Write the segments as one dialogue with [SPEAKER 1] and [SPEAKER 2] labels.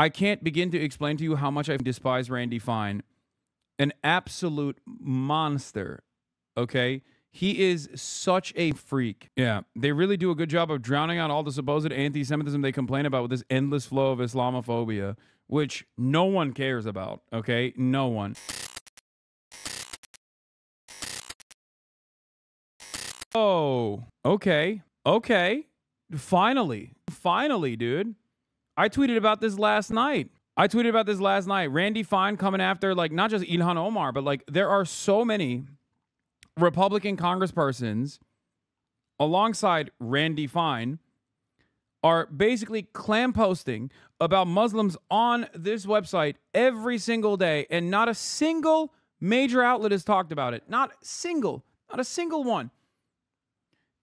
[SPEAKER 1] I can't begin to explain to you how much I despise Randy Fine. An absolute monster, okay? He is such a freak. Yeah, they really do a good job of drowning out all the supposed anti-Semitism they complain about with this endless flow of Islamophobia, which no one cares about, okay? No one. Oh, okay. Okay. Finally, dude. I tweeted about this last night. Randy Fine coming after, like, not just Ilhan Omar, but, like, there are so many Republican congresspersons alongside Randy Fine are basically clam posting about Muslims on this website every single day, and not a single major outlet has talked about it. Not a single one.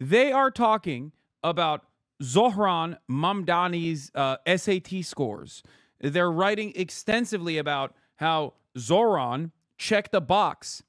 [SPEAKER 1] They are talking about Zohran Mamdani's SAT scores. They're writing extensively about how Zohran checked a box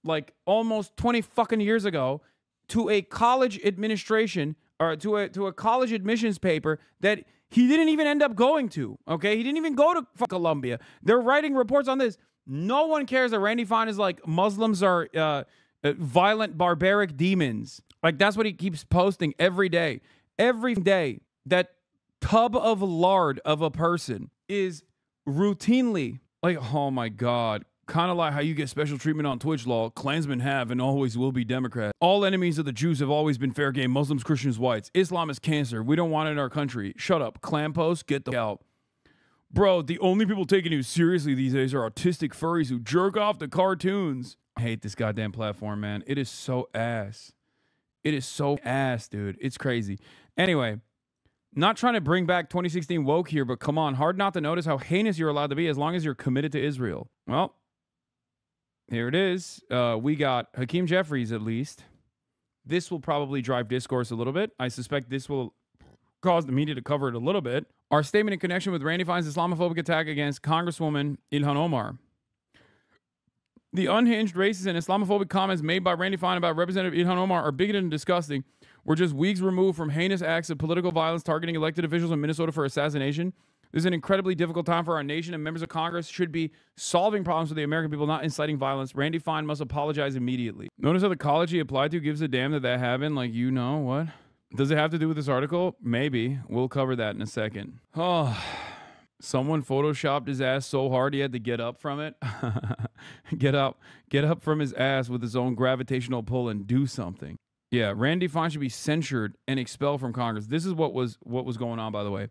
[SPEAKER 1] like almost 20 fucking years ago to a college administration, or to a college admissions paper that he didn't even end up going to. Okay, he didn't even go to Columbia. They're writing reports on this. No one cares that Randy Fine is like Muslims are violent, barbaric demons. Like, that's what he keeps posting every day. Every day, that tub of lard of a person is routinely like, oh my God. Kind of like how you get special treatment on Twitch, law. Klansmen have and always will be Democrats. All enemies of the Jews have always been fair game. Muslims, Christians, whites. Islam is cancer. We don't want it in our country. Shut up. Clam post, get the out. Bro, the only people taking you seriously these days are autistic furries who jerk off to cartoons. I hate this goddamn platform, man. It is so ass. It is so ass, dude. It's crazy. Anyway, not trying to bring back 2016 woke here, but come on. Hard not to notice how heinous you're allowed to be as long as you're committed to Israel. Well, here it is. We got Hakeem Jeffries, at least. This will probably drive discourse a little bit. I suspect this will cause the media to cover it a little bit. Our statement in connection with Randy Fine's Islamophobic attack against Congresswoman Ilhan Omar. The unhinged, racist, and Islamophobic comments made by Randy Fine about Representative Ilhan Omar are bigoted and disgusting. We're just weeks removed from heinous acts of political violence targeting elected officials in Minnesota for assassination. This is an incredibly difficult time for our nation, and members of Congress should be solving problems for the American people, not inciting violence. Randy Fine must apologize immediately. Notice how the college he applied to gives a damn that that happened? Like, you know what? Does it have to do with this article? Maybe. We'll cover that in a second. Oh, someone photoshopped his ass so hard he had to get up from it. Get up from his ass with his own gravitational pull and do something. Yeah, Randy Fine should be censured and expelled from Congress. This is what was going on, by the way.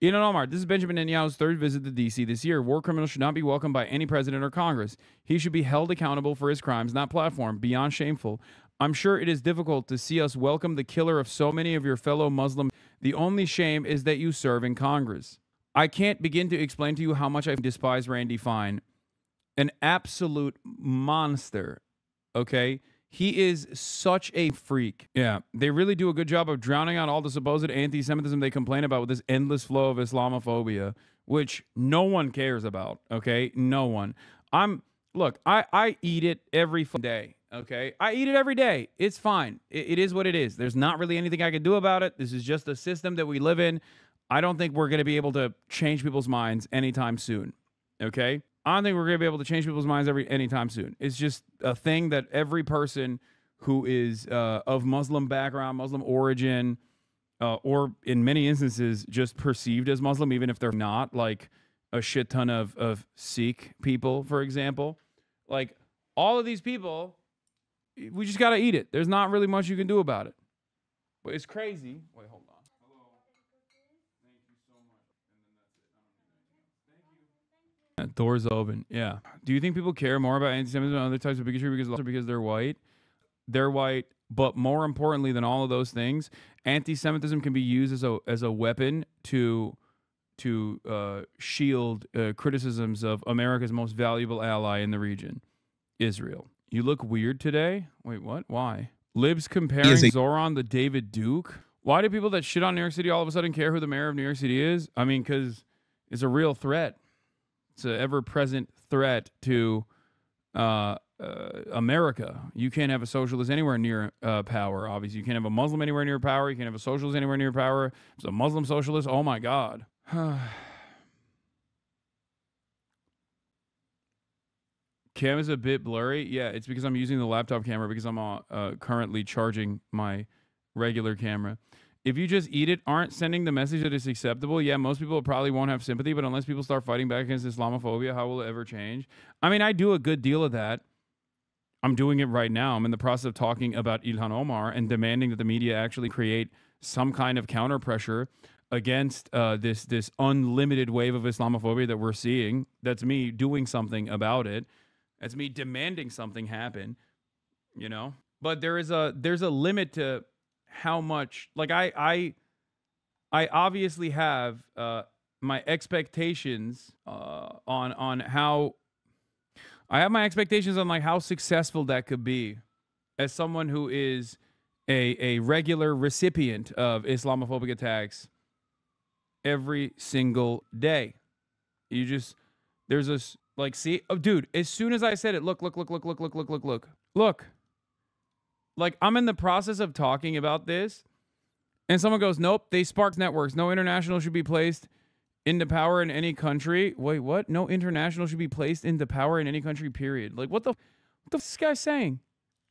[SPEAKER 1] Ilhan Omar, this is Benjamin Netanyahu's third visit to D.C. this year. War criminals should not be welcomed by any president or Congress. He should be held accountable for his crimes, not platformed. Beyond shameful. I'm sure it is difficult to see us welcome the killer of so many of your fellow Muslims. The only shame is that you serve in Congress. I can't begin to explain to you how much I despise Randy Fine. An absolute monster, okay? He is such a freak. Yeah, they really do a good job of drowning out all the supposed anti-Semitism they complain about with this endless flow of Islamophobia, which no one cares about, okay? No one. Look, I eat it every day, okay? I eat it every day. It's fine. It is what it is. There's not really anything I can do about it. This is just a system that we live in. I don't think we're going to be able to change people's minds anytime soon, okay? I don't think we're going to be able to change people's minds anytime soon. It's just a thing that every person who is of Muslim background, Muslim origin, or in many instances just perceived as Muslim, even if they're not, like a shit ton of Sikh people, for example. Like, all of these people, we just got to eat it. There's not really much you can do about it. But it's crazy. Wait, hold on. Doors open. Yeah. Do you think people care more about anti-Semitism and other types of bigotry because they're white? They're white, but more importantly than all of those things, anti-Semitism can be used as a weapon to shield criticisms of America's most valuable ally in the region, Israel. You look weird today. Wait, what? Why? Libs comparing Zoran to David Duke. Why do people that shit on New York City all of a sudden care who the mayor of New York City is? I mean, because it's a real threat. It's an ever-present threat to America. You can't have a socialist anywhere near power, obviously. You can't have a Muslim anywhere near power. You can't have a socialist anywhere near power. It's a Muslim socialist. Oh, my God. Cam is a bit blurry. Yeah, it's because I'm using the laptop camera because I'm currently charging my regular camera. If you just eat it, aren't sending the message that it's acceptable. Yeah, most people probably won't have sympathy, but unless people start fighting back against Islamophobia, how will it ever change? I mean, I do a good deal of that. I'm doing it right now. I'm in the process of talking about Ilhan Omar and demanding that the media actually create some kind of counter pressure against this unlimited wave of Islamophobia that we're seeing. That's me doing something about it. That's me demanding something happen, you know? But there's a limit to how much, like I obviously have my expectations on how I have my expectations on like how successful that could be as someone who is a regular recipient of Islamophobic attacks every single day. You just, there's this like, see, oh dude, as soon as I said it, look. Like, I'm in the process of talking about this, and someone goes, nope, they sparked networks. No international should be placed into power in any country. Wait, what? No international should be placed into power in any country, period. Like, what the f is this guy saying?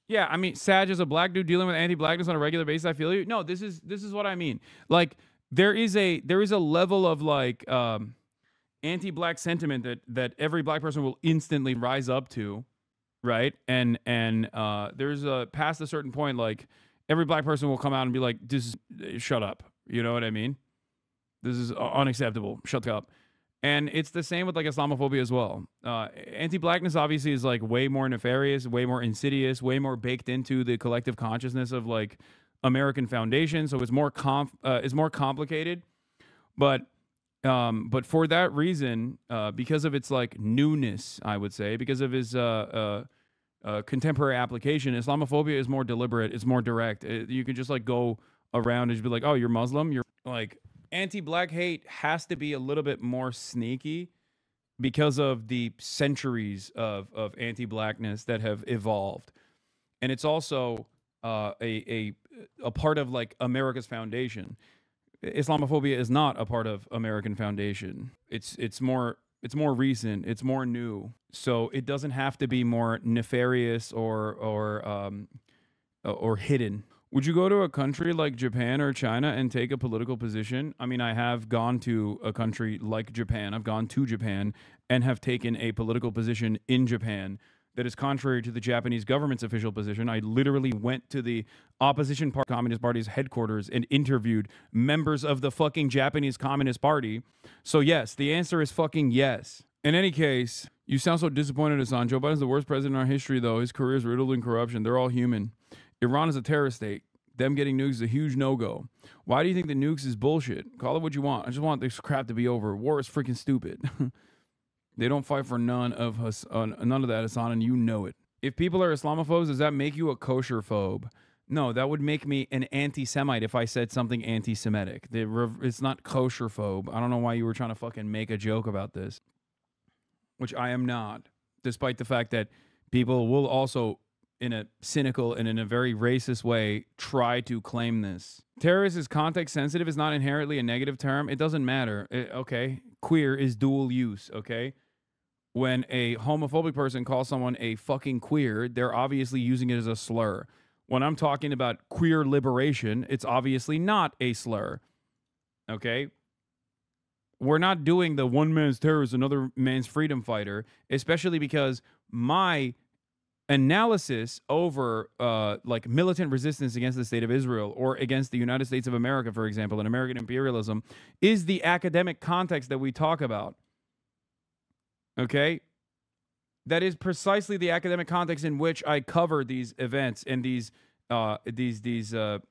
[SPEAKER 1] Yeah, I mean, Sag is a black dude dealing with anti-blackness on a regular basis. I feel you. No, this is what I mean. Like, there is a level of like anti-black sentiment that every black person will instantly rise up to. Right. And there's past a certain point, like every black person will come out and be like, shut up. You know what I mean? This is unacceptable. Shut up. And it's the same with like Islamophobia as well. Anti-blackness obviously is like way more nefarious, way more insidious, way more baked into the collective consciousness of like American foundation. So it's more complicated. But for that reason, because of its like newness, I would say, because of his contemporary application, Islamophobia is more deliberate. It's more direct. You can just like go around and just be like, oh, you're Muslim. You're like, anti-black hate has to be a little bit more sneaky because of the centuries of anti-blackness that have evolved. And it's also a part of like America's foundation. Islamophobia is not a part of American foundation. It's more recent. It's more new. So it doesn't have to be more nefarious or hidden. Would you go to a country like Japan or China and take a political position? I mean, I have gone to a country like Japan. I've gone to Japan and have taken a political position in Japan that is contrary to the Japanese government's official position. I literally went to the opposition Communist Party's headquarters and interviewed members of the fucking Japanese Communist Party. So yes, the answer is fucking yes. In any case, you sound so disappointed, Hasan. Joe Biden's the worst president in our history, though. His career is riddled in corruption. They're all human. Iran is a terrorist state. Them getting nukes is a huge no-go. Why do you think the nukes is bullshit? Call it what you want. I just want this crap to be over. War is freaking stupid. They don't fight for none of that, Hasan, and you know it. If people are Islamophobes, does that make you a kosher phobe? No, that would make me an anti-Semite if I said something anti-Semitic. It's not kosher phobe. I don't know why you were trying to fucking make a joke about this, which I am not, despite the fact that people will also, in a cynical and in a very racist way, try to claim this. Terrorist is context sensitive. Is not inherently a negative term. It doesn't matter. Okay. Queer is dual use. Okay. When a homophobic person calls someone a fucking queer, they're obviously using it as a slur. When I'm talking about queer liberation, it's obviously not a slur. Okay. We're not doing the one man's terrorist, another man's freedom fighter, especially because my analysis over like militant resistance against the state of Israel or against the United States of America, for example, and American imperialism is the academic context that we talk about. Okay? That is precisely the academic context in which I cover these events and these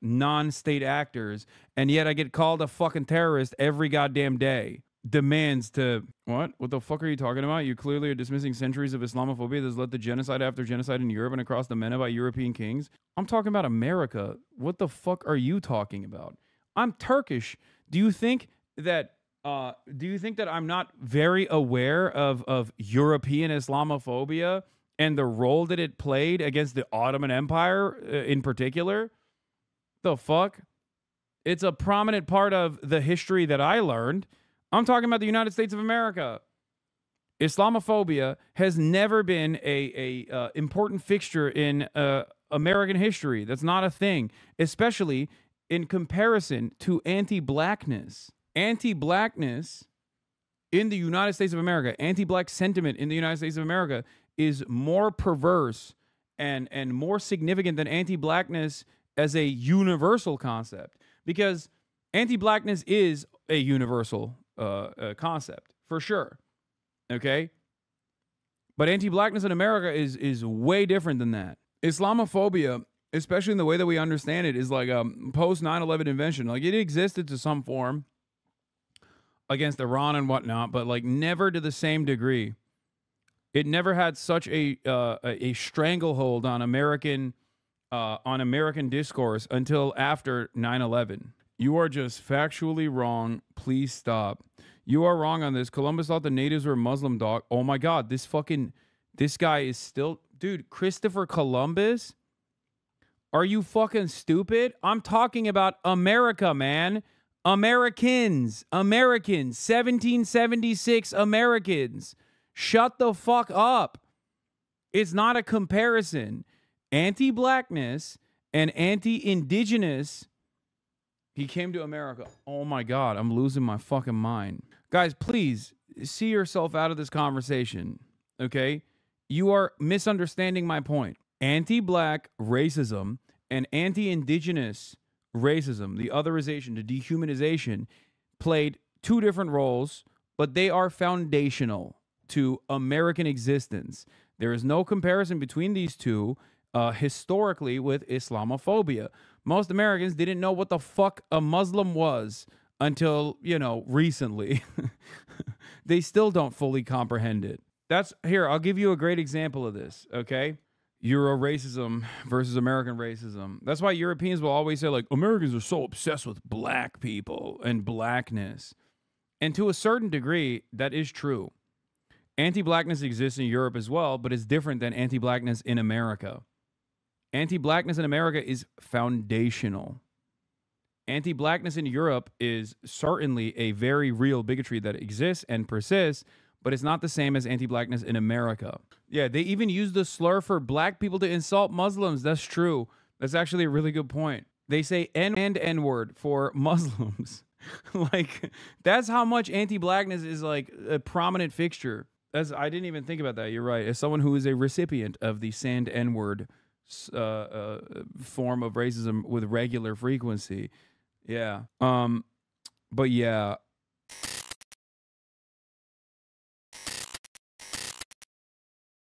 [SPEAKER 1] non-state actors, and yet I get called a fucking terrorist every goddamn day. Demands to what the fuck are you talking about? You clearly are dismissing centuries of Islamophobia that has led to genocide after genocide in Europe and across the MENA by European kings. I'm talking about America. What the fuck are you talking about? I'm Turkish. Do you think that I'm not very aware of European Islamophobia and the role that it played against the Ottoman Empire in particular? The fuck? It's a prominent part of the history that I learned. I'm talking about the United States of America. Islamophobia has never been a important fixture in American history. That's not a thing, especially in comparison to anti-blackness. Anti-blackness in the United States of America, anti-black sentiment in the United States of America is more perverse and more significant than anti-blackness as a universal concept, because anti-blackness is a universal concept for sure. Okay, but anti-blackness in America is way different than that. Islamophobia, especially in the way that we understand it, is like a post 9/11 invention. Like, it existed to some form against Iran and whatnot, but like never to the same degree. It never had such a stranglehold on American discourse until after 9/11. You are just factually wrong. Please stop. You are wrong on this. Columbus thought the natives were Muslim, dog. Oh my God, this guy is still, dude, Christopher Columbus? Are you fucking stupid? I'm talking about America, man. Americans, 1776 Americans. Shut the fuck up. It's not a comparison. Anti-blackness and anti-indigenous. He came to America. Oh my God, I'm losing my fucking mind. Guys, please see yourself out of this conversation, okay? You are misunderstanding my point. Anti-black racism and anti-indigenous racism, the otherization, the dehumanization, played two different roles, but they are foundational to American existence. There is no comparison between these two historically with Islamophobia. Most Americans didn't know what the fuck a Muslim was until, recently. They still don't fully comprehend it. I'll give you a great example of this, okay? Euro racism versus American racism. That's why Europeans will always say, like, Americans are so obsessed with black people and blackness. And to a certain degree, that is true. Anti-blackness exists in Europe as well, but it's different than anti-blackness in America. Anti-blackness in America is foundational. Anti-blackness in Europe is certainly a very real bigotry that exists and persists, but it's not the same as anti-blackness in America. Yeah, they even use the slur for black people to insult Muslims. That's true. That's actually a really good point. They say N and N-word for Muslims. Like, that's how much anti-blackness is like a prominent fixture. I didn't even think about that. You're right. As someone who is a recipient of the sand N-word form of racism with regular frequency. Yeah. But yeah,